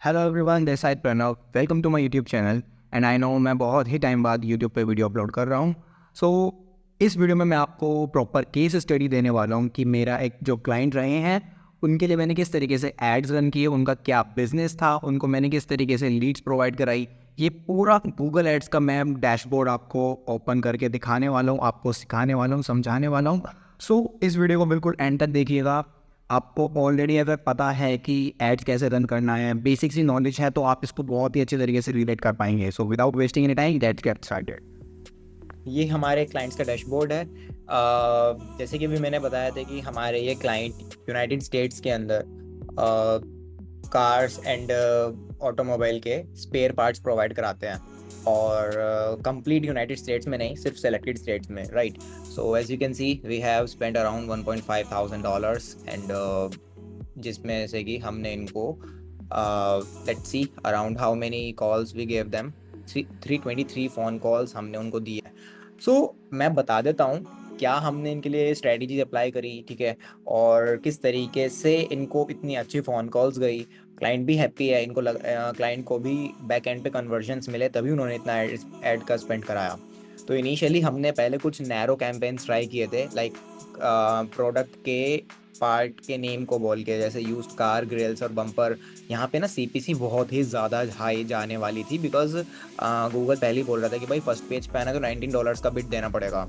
Hello everyone, this side Pranav. Welcome to my YouTube channel. And I know मैं बहुत ही time बाद YouTube पे वीडियो अपलोड कर रहा हूँ। सो इस वीडियो में मैं आपको प्रॉपर केस स्टडी देने वाला हूँ कि मेरा एक जो क्लाइंट रहे हैं उनके लिए मैंने किस तरीके से एड्स रन किए, उनका क्या बिजनेस था, उनको मैंने किस तरीके से लीड्स प्रोवाइड कराई। ये पूरा गूगल एड्स का मैं डैशबोर्ड आपको ओपन करके दिखाने वाला हूँ, आपको सिखाने वाला हूँ, समझाने वाला हूँ। सो इस वीडियो को बिल्कुल एंड तक देखिएगा। आपको ऑलरेडी अगर पता है कि एड्स कैसे रन करना है, बेसिक सी नॉलेज है, तो आप इसको बहुत ही अच्छे तरीके से रिलेट कर पाएंगे। So without wasting any time, let's get started. ये हमारे क्लाइंट्स का डैशबोर्ड है। जैसे कि भी मैंने बताया था कि हमारे ये क्लाइंट यूनाइटेड स्टेट्स के अंदर कार्स एंड ऑटोमोबाइल के स्पेयर पार्ट्स प्रोवाइड कराते हैं, और कंप्लीट यूनाइटेड स्टेट्स में नहीं, सिर्फ सेलेक्टेड स्टेट्स में, right. So as you can see we have spend around $1,500 and जिसमें से कि हमने इनको let's see around how many calls we gave them, 323 phone calls हमने उनको दिए। सो मैं बता देता हूँ क्या हमने इनके लिए स्ट्रेटजीज अप्लाई करी, ठीक है, और किस तरीके से इनको इतनी अच्छी फ़ोन कॉल्स गई। क्लाइंट भी हैप्पी है, इनको क्लाइंट को भी बैक एंड पे कन्वर्जन्स मिले, तभी उन्होंने इतना ऐड का स्पेंड कराया। तो इनिशियली हमने पहले कुछ नैरो कैंपेन्स ट्राई किए थे, लाइक प्रोडक्ट के पार्ट के नेम को बोल के, जैसे यूज्ड कार, ग्रिल्स और बम्पर। यहाँ पे ना सीपीसी बहुत ही ज़्यादा हाई जाने वाली थी, बिकॉज गूगल पहले ही बोल रहा था कि भाई फर्स्ट पेज पे आना तो $19 का बिट देना पड़ेगा।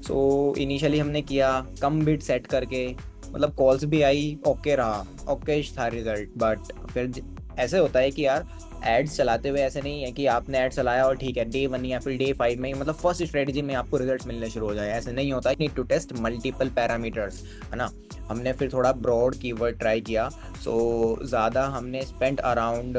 सो इनिशियली हमने किया कम बिट सेट करके, मतलब कॉल्स भी आई, ओके रहा, ओके था रिजल्ट। बट फिर ऐसे होता है कि यार एड्स चलाते हुए ऐसे नहीं है कि आपने एड चलाया और ठीक है डे 1 या फिर डे 5 में, मतलब फर्स्ट स्ट्रेटजी में आपको रिजल्ट्स मिलने शुरू हो जाए, ऐसे नहीं होता। Need to test multiple parameters, है ना। हमने फिर थोड़ा ब्रॉड कीवर्ड ट्राई किया। सो ज़्यादा हमने स्पेंड अराउंड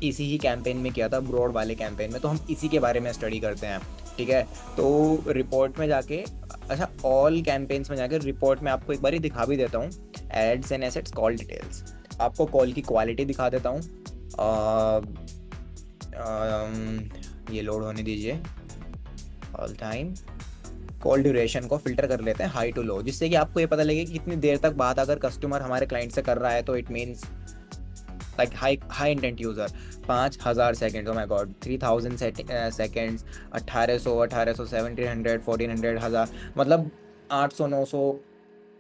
इसी ही कैंपेन में किया था, ब्रॉड वाले कैंपेन में, तो हम इसी के बारे में स्टडी करते हैं, ठीक है। तो रिपोर्ट में जाके, अच्छा, ऑल कैंपेन्स में जाके रिपोर्ट में आपको एक बार ही दिखा भी देता हूँ, ads and assets call details. आपको कॉल की क्वालिटी दिखा देता हूँ। ये लोड होने दीजिए। ऑल टाइम कॉल ड्यूरेशन को फिल्टर कर लेते हैं हाई टू लो, जिससे कि आपको ये पता लगे कि कितनी देर तक बात अगर कस्टमर हमारे क्लाइंट से कर रहा है, तो it means like high intent user. 5,000 second, oh my God, 3,000 seconds, 1,800, 1,700, 1,400, 1,000, मतलब 800, 900,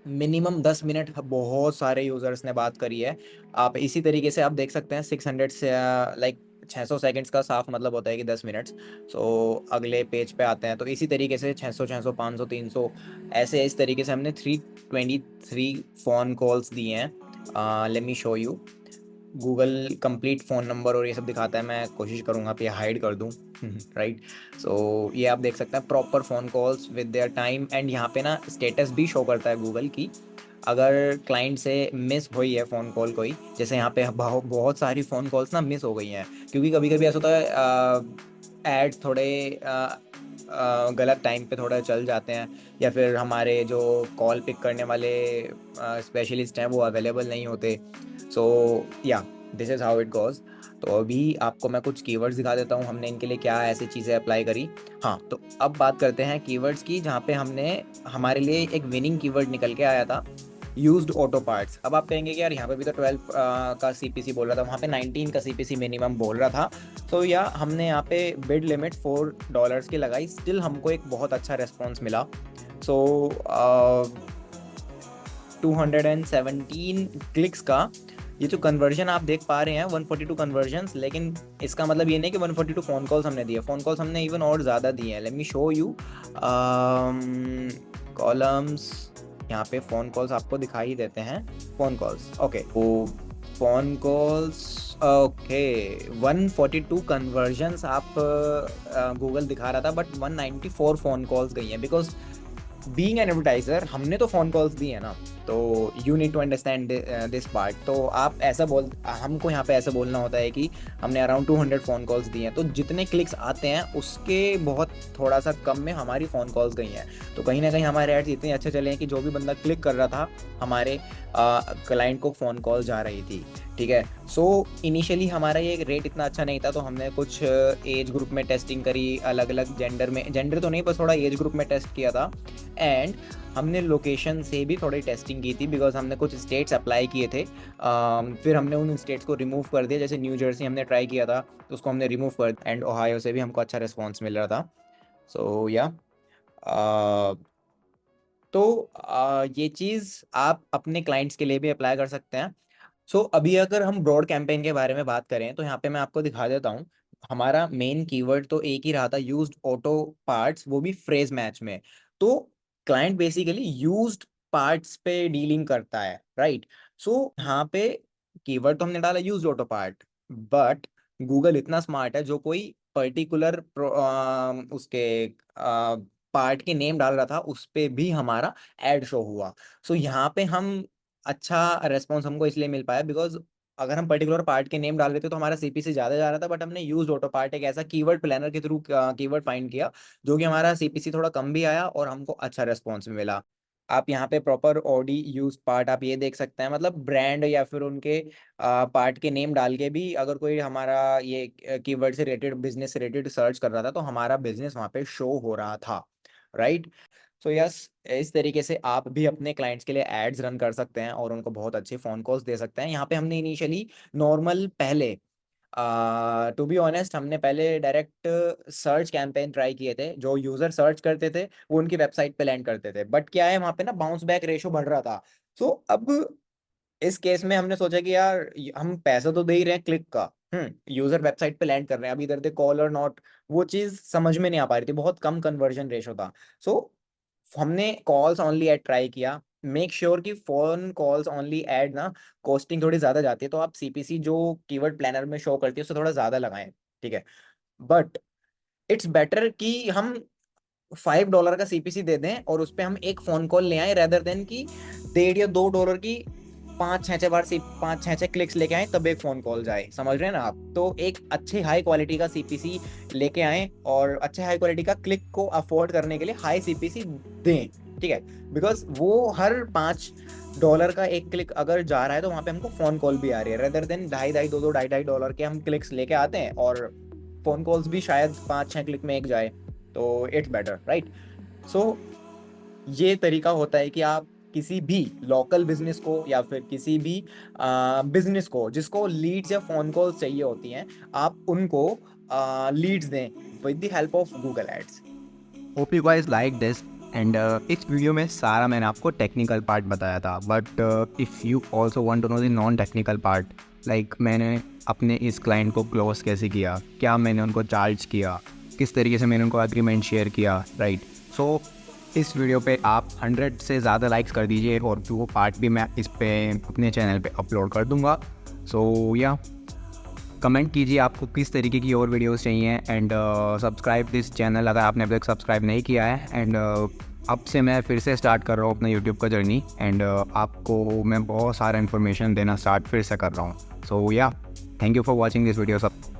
मिनिमम 10 मिनट बहुत सारे यूज़र्स ने बात करी है। आप इसी तरीके से आप देख सकते हैं 600 से लाइक 600 सेकंड्स का साफ मतलब होता है कि 10 मिनट्स। सो अगले पेज पे आते हैं, तो इसी तरीके से 600, 600, 500, 300, ऐसे इस तरीके से हमने 323 फ़ोन कॉल्स दिए हैं। Let me show you. Google complete phone number और ये सब दिखाता है, मैं कोशिश करूँगा आप ये हाइड कर दूँ। राइट। सो ये आप देख सकते हैं proper phone calls with their time, and यहाँ पे ना स्टेटस भी शो करता है गूगल की अगर क्लाइंट से मिस हुई है फ़ोन कॉल कोई। जैसे यहाँ पे बहुत सारी फ़ोन कॉल्स ना मिस हो गई हैं, क्योंकि कभी कभी ऐसा होता है ऐड थोड़े गलत टाइम पे थोड़ा चल जाते हैं, या फिर हमारे जो कॉल पिक करने वाले स्पेशलिस्ट हैं वो अवेलेबल नहीं होते। सो या this is how it goes. तो अभी आपको मैं कुछ कीवर्ड्स दिखा देता हूँ हमने इनके लिए क्या ऐसी चीज़ें अप्लाई करी। हाँ, तो अब बात करते हैं कीवर्ड्स की, जहाँ पे हमने हमारे लिए एक विनिंग कीवर्ड निकल के आया था, यूज्ड ऑटो पार्ट्स। अब आप कहेंगे कि यार यहाँ पे भी तो 12 का सीपीसी बोल रहा था, वहाँ पे 19 का सीपीसी मिनिमम बोल रहा था। तो या हमने यहाँ पे बिड लिमिट $4 की लगाई, स्टिल हमको एक बहुत अच्छा रेस्पॉन्स मिला। सो 217 क्लिक्स का ये जो कन्वर्जन आप देख पा रहे हैं, 142 कन्वर्जन्स, लेकिन इसका मतलब ये नहीं कि 142 फ़ोन कॉल्स हमने दिए, फ़ोन कॉल्स हमने इवन और ज़्यादा दिए हैं। Let me show you columns. यहाँ पे फ़ोन कॉल्स आपको दिखाई देते हैं, फ़ोन कॉल्स, ओके। तो फ़ोन कॉल्स, ओके, 142 कन्वर्जन्स आप गूगल दिखा रहा था, बट 194 फ़ोन कॉल्स गई हैं, बिकॉज बीइंग एन एडवर्टाइजर हमने तो फ़ोन कॉल्स दी है ना, तो you need to understand this part. तो आप ऐसा हमको यहाँ पे ऐसा बोलना होता है कि हमने अराउंड 200 फ़ोन कॉल्स दी हैं, तो जितने क्लिक्स आते हैं उसके बहुत थोड़ा सा कम में हमारी फ़ोन कॉल्स गई हैं। तो कहीं ना कहीं हमारे एड्स इतने अच्छे चले हैं कि जो भी बंदा क्लिक कर रहा था हमारे क्लाइंट को फ़ोन कॉल जा रही थी, ठीक है। सो इनिशियली हमारा ये रेट इतना अच्छा नहीं था, तो हमने कुछ एज ग्रुप में टेस्टिंग करी, अलग अलग जेंडर में, जेंडर तो नहीं, बस थोड़ा एज ग्रुप में टेस्ट किया था। एंड हमने लोकेशन से भी थोड़ी टेस्टिंग की थी बिकॉज हमने कुछ स्टेट्स अप्लाई किए थे, फिर हमने उन स्टेट्स को रिमूव कर दिया। जैसे न्यू जर्सी हमने ट्राई किया था तो उसको हमने रिमूव कर, एंड ओहायो से भी हमको अच्छा रिस्पॉन्स मिल रहा था। सो या ये चीज़ आप अपने क्लाइंट्स के लिए भी अप्लाई कर सकते हैं। सो अभी अगर हम ब्रॉड कैंपेन के बारे में बात करें तो यहाँ पे मैं आपको दिखा देता हूँ। हमारा मेन कीवर्ड तो एक ही रहा था, यूज्ड ऑटो पार्ट्स, वो भी फ्रेज मैच में। तो क्लाइंट बेसिकली यूज्ड पार्ट्स पे डीलिंग करता है, राइट। सो यहाँ पे कीवर्ड तो हमने डाला used auto part, but Google इतना स्मार्ट है, जो कोई पर्टिकुलर उसके पार्ट के नेम डाल रहा था उस पे भी हमारा एड शो हुआ। सो यहाँ पे हम अच्छा रेस्पॉन्स हमको इसलिए मिल पाया बिकॉज अगर हम पर्टिकुलर पार्ट के नेम डाल रहे थे तो हमारा सीपीसी ज़्यादा जा रहा था, बट हमने यूज ऑटो पार्ट एक ऐसा कीवर्ड प्लानर के थ्रू कीवर्ड फाइंड किया जो कि हमारा सीपीसी थोड़ा कम भी आया और हमको अच्छा रेस्पॉन्स मिला। आप यहाँ पे प्रॉपर ऑडी यूज पार्ट आप ये देख सकते हैं, मतलब ब्रांड या फिर उनके पार्ट के नेम डाल के भी अगर कोई हमारा ये कीवर्ड से रिलेटेड, बिजनेस से रिलेटेड सर्च कर रहा था तो हमारा बिजनेस वहाँ पे शो हो रहा था, राइट। सो यस, इस तरीके से आप भी अपने क्लाइंट्स के लिए एड्स रन कर सकते हैं और उनको बहुत अच्छे फ़ोन कॉल्स दे सकते हैं। यहाँ पे हमने इनिशियली नॉर्मल पहले टू बी ऑनेस्ट हमने पहले डायरेक्ट सर्च कैंपेन ट्राई किए थे। जो यूज़र सर्च करते थे वो उनकी वेबसाइट पे लैंड करते थे, बट क्या है वहाँ पे ना बाउंस बैक रेशो बढ़ रहा था। सो अब इस केस में हमने सोचा कि यार हम पैसा तो दे ही रहे हैं क्लिक का, यूज़र वेबसाइट पे लैंड कर रहे हैं, अब इधर दे कॉल और नॉट, वो चीज़ समझ में नहीं आ पा रही थी, बहुत कम कन्वर्जन रेशो था। सो हमने कॉल्स ओनली ऐड ट्राई किया। मेक श्योर कि फोन कॉल्स ओनली ऐड ना कॉस्टिंग थोड़ी ज़्यादा जाती है, तो आप सीपीसी जो कीवर्ड प्लानर में शो करती है उससे थोड़ा ज़्यादा लगाएं, ठीक है। बट इट्स बेटर कि हम $5 का सीपीसी दे दें और उस पे हम एक फ़ोन कॉल ले आए, रेदर देन कि 1.5 या $2 की 5-6 क्लिक्स लेके आए तब एक फ़ोन कॉल जाए, समझ रहे हैं ना आप। तो एक अच्छे हाई क्वालिटी का सीपीसी लेके आए और अच्छे हाई क्वालिटी का क्लिक को अफोर्ड करने के लिए हाई सीपीसी दें, ठीक है। बिकॉज वो हर $5 का एक क्लिक अगर जा रहा है तो वहाँ पे हमको फ़ोन कॉल भी आ रही है, रेदर देन $2.5 के हम क्लिक्स लेके आते हैं और फ़ोन कॉल्स भी शायद 5-6 क्लिक में एक जाए, तो इट्स बेटर, राइट। सो ये तरीका होता है कि आप किसी भी लोकल बिजनेस को या फिर किसी भी बिजनेस को जिसको लीड्स या फोन कॉल्स चाहिए होती हैं, आप उनको लीड्स दें with the help of Google ads. Hope you guys like this and इस वीडियो में सारा मैंने आपको टेक्निकल पार्ट बताया था, but if you also want to know the non technical part, like मैंने अपने इस क्लाइंट को क्लोज कैसे किया, क्या मैंने उनको चार्ज किया, किस तरीके से मैंने उनको एग्रीमेंट शेयर किया, राइट। सो इस वीडियो पे आप 100 से ज़्यादा लाइक्स कर दीजिए और वो पार्ट भी मैं इस पे अपने चैनल पे अपलोड कर दूँगा। सो या कमेंट कीजिए आपको किस तरीके की और वीडियोस चाहिए एंड सब्सक्राइब दिस चैनल अगर आपने अभी तक सब्सक्राइब नहीं किया है। एंड अब से मैं फिर से स्टार्ट कर रहा हूँ अपना यूट्यूब का जर्नी एंड आपको मैं बहुत सारा इन्फॉर्मेशन देना स्टार्ट फिर से कर रहा हूँ। सो या thank you for watching this video सब।